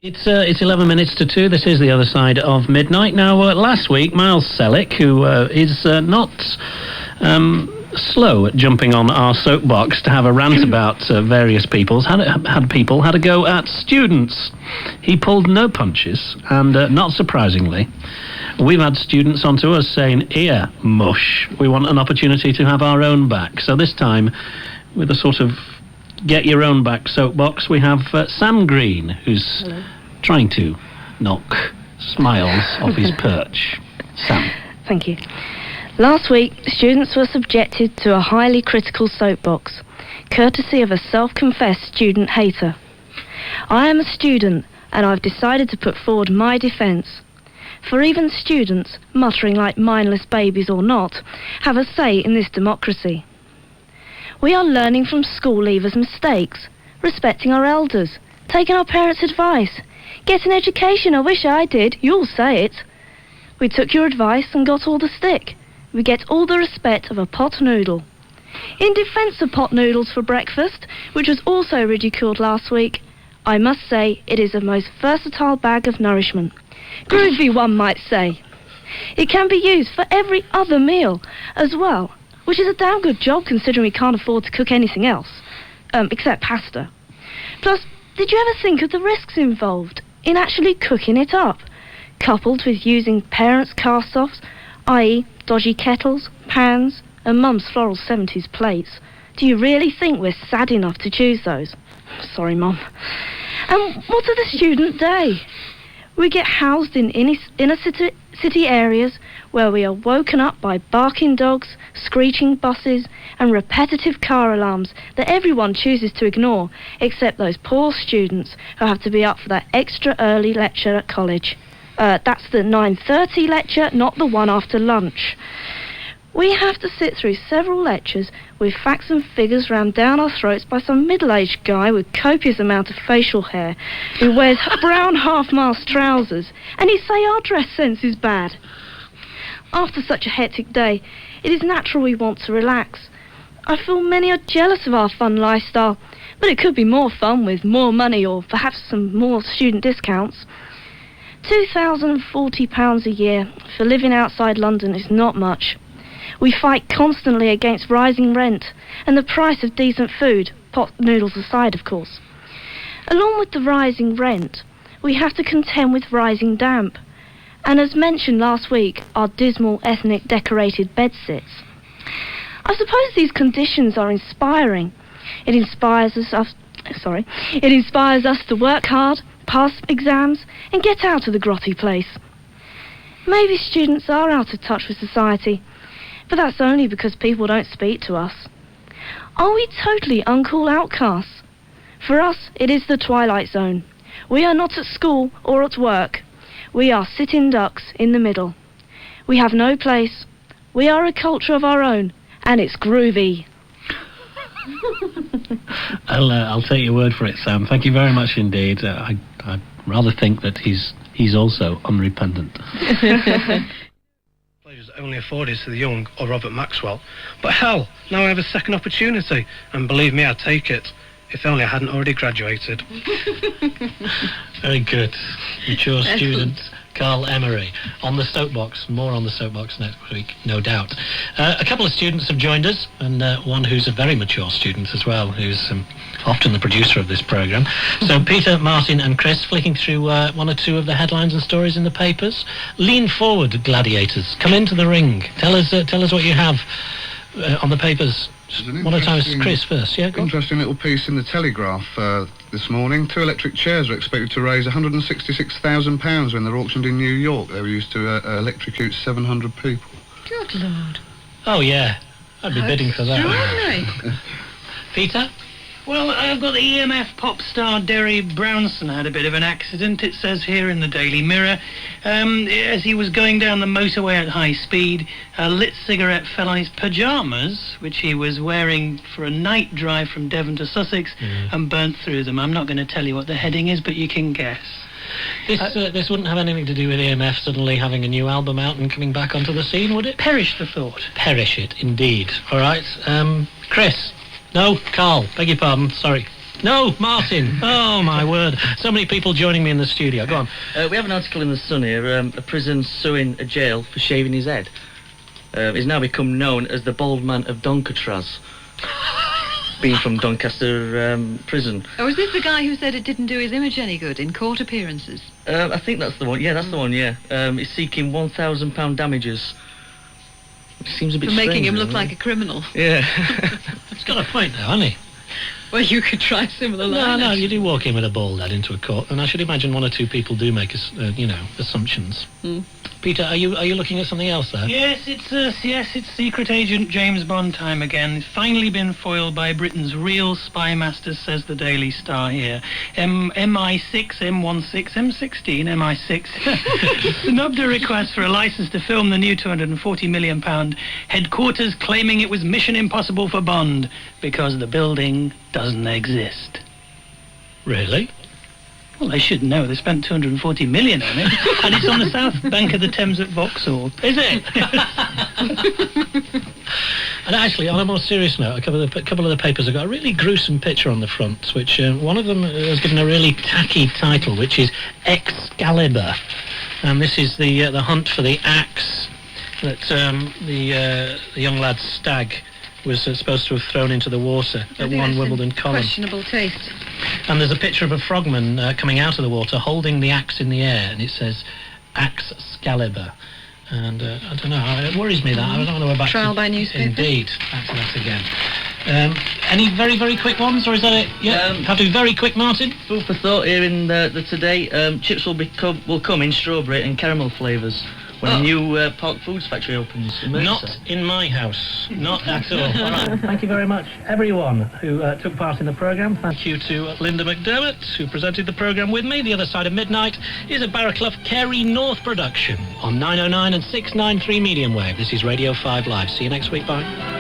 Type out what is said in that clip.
It's 11 minutes to 2. This is The Other Side of Midnight. Now, last week, Miles Selleck, who is not slow at jumping on our soapbox to have a rant about various peoples, had a go at students. He pulled no punches, and not surprisingly, we've had students onto us saying, "Ear mush, we want an opportunity to have our own back." So this time, with a sort of get your own back soapbox, we have Sam Green, who's trying to knock smiles off his perch. Sam. Thank you. Last week, students were subjected to a highly critical soapbox, courtesy of a self-confessed student hater. I am a student, and I've decided to put forward my defence. For even students, muttering like mindless babies or not, have a say in this democracy. We are learning from school leavers' mistakes, respecting our elders, taking our parents' advice. Get an education, I wish I did, you'll say it. We took your advice and got all the stick. We get all the respect of a pot noodle. In defence of pot noodles for breakfast, which was also ridiculed last week, I must say it is a most versatile bag of nourishment. Groovy, one might say. It can be used for every other meal as well, which is a damn good job considering we can't afford to cook anything else, except pasta. Plus, did you ever think of the risks involved in actually cooking it up, coupled with using parents' cast-offs, i.e. dodgy kettles, pans, and Mum's floral 70s plates? Do you really think we're sad enough to choose those? Sorry, Mum. And what of the student day? We get housed in inner city areas where we are woken up by barking dogs, screeching buses, and repetitive car alarms that everyone chooses to ignore, except those poor students who have to be up for that extra early lecture at college. That's the 9:30 lecture, not the one after lunch. We have to sit through several lectures with facts and figures rammed down our throats by some middle-aged guy with copious amount of facial hair who wears brown half-mast trousers, and he say our dress sense is bad. After such a hectic day, it is natural we want to relax. I feel many are jealous of our fun lifestyle, but it could be more fun with more money or perhaps some more student discounts. £2,040 a year for living outside London is not much. We fight constantly against rising rent and the price of decent food, pot noodles aside, of course. Along with the rising rent, we have to contend with rising damp, and as mentioned last week, our dismal ethnic decorated bedsits. I suppose these conditions are inspiring. It inspires us to work hard, pass exams, and get out of the grotty place. Maybe students are out of touch with society, but that's only because people don't speak to us. Are we totally uncool outcasts? For us, it is the twilight zone. We are not at school or at work. We are sitting ducks in the middle. We have no place. We are a culture of our own, and it's groovy. I'll take your word for it, Sam. Thank you very much indeed. I'd rather think that he's also unrepentant. Pleasures only afforded to the young or Robert Maxwell. But hell, now I have a second opportunity, and believe me, I'd take it. If only I hadn't already graduated. Very good. Mature student Carl Emery on the soapbox. More on the soapbox next week, no doubt. A couple of students have joined us, and one who's a very mature student as well, who's often the producer of this programme. So Peter, Martin and Chris flicking through one or two of the headlines and stories in the papers. Lean forward, gladiators. Come into the ring. Tell us what you have on the papers. One at a time. Chris first. Yeah, go on. Interesting little piece in the Telegraph this morning. 2 electric chairs are expected to raise £166,000 when they're auctioned in New York. They were used to electrocute 700 people. Good Lord. Oh yeah, I'd be bidding for that. Right. Peter? Well, I've got the EMF pop star Derry Brownson had a bit of an accident, it says here in the Daily Mirror. As he was going down the motorway at high speed, a lit cigarette fell on his pyjamas, which he was wearing for a night drive from Devon to Sussex, and burnt through them. I'm not going to tell you what the heading is, but you can guess. This wouldn't have anything to do with EMF suddenly having a new album out and coming back onto the scene, would it? Perish the thought. Perish it, indeed. All right. Chris? No, Carl, beg your pardon, sorry. No, Martin. Oh, my word. So many people joining me in the studio. Go on. We have an article in the Sun here, a prison suing a jail for shaving his head. He's now become known as the bald man of Doncatraz, being from Doncaster prison. Oh, is this the guy who said it didn't do his image any good in court appearances? I think that's the one. Yeah, that's the one, yeah. He's seeking £1,000 damages. Which seems a bit for making strange, him look really. like a criminal. Yeah. He's got a point there, hasn't he? Well, you could try similar lines. No, you do walk in with a bald head into a court, and I should imagine one or two people do make, assumptions. Peter, are you looking at something else there? Yes, it's Secret Agent James Bond time again. Finally been foiled by Britain's real spy masters, says the Daily Star here. MI6, M16, M16, MI6 snubbed a request for a licence to film the new £240 million headquarters, claiming it was mission impossible for Bond because the building doesn't exist. Really? Well, they should know. They spent 240 million on it, and it's on the south bank of the Thames at Vauxhall. Is it? And actually, on a more serious note, a couple of the papers have got a really gruesome picture on the front, which one of them has given a really tacky title, which is Excalibur. And this is the hunt for the axe that the young lad Stagg was supposed to have thrown into the water at one Wimbledon column. Questionable taste. And there's a picture of a frogman coming out of the water holding the axe in the air, and it says Axe Excalibur. And I don't know, it worries me that. I don't know about... Trial by newspaper? Indeed, back to that again. Any very, very quick ones, or is that it? Yeah, have to be very quick, Martin. Food for thought here in the Today. Chips will come in strawberry and caramel flavours when the new Park Foods factory opens in Merseyside. Not in my house. Not at all. All right. Thank you very much, everyone who took part in the programme. Thank you to Linda McDermott, who presented the programme with me. The Other Side of Midnight is a Barraclough Carey North production on 909 and 693 medium wave. This is Radio 5 Live. See you next week. Bye.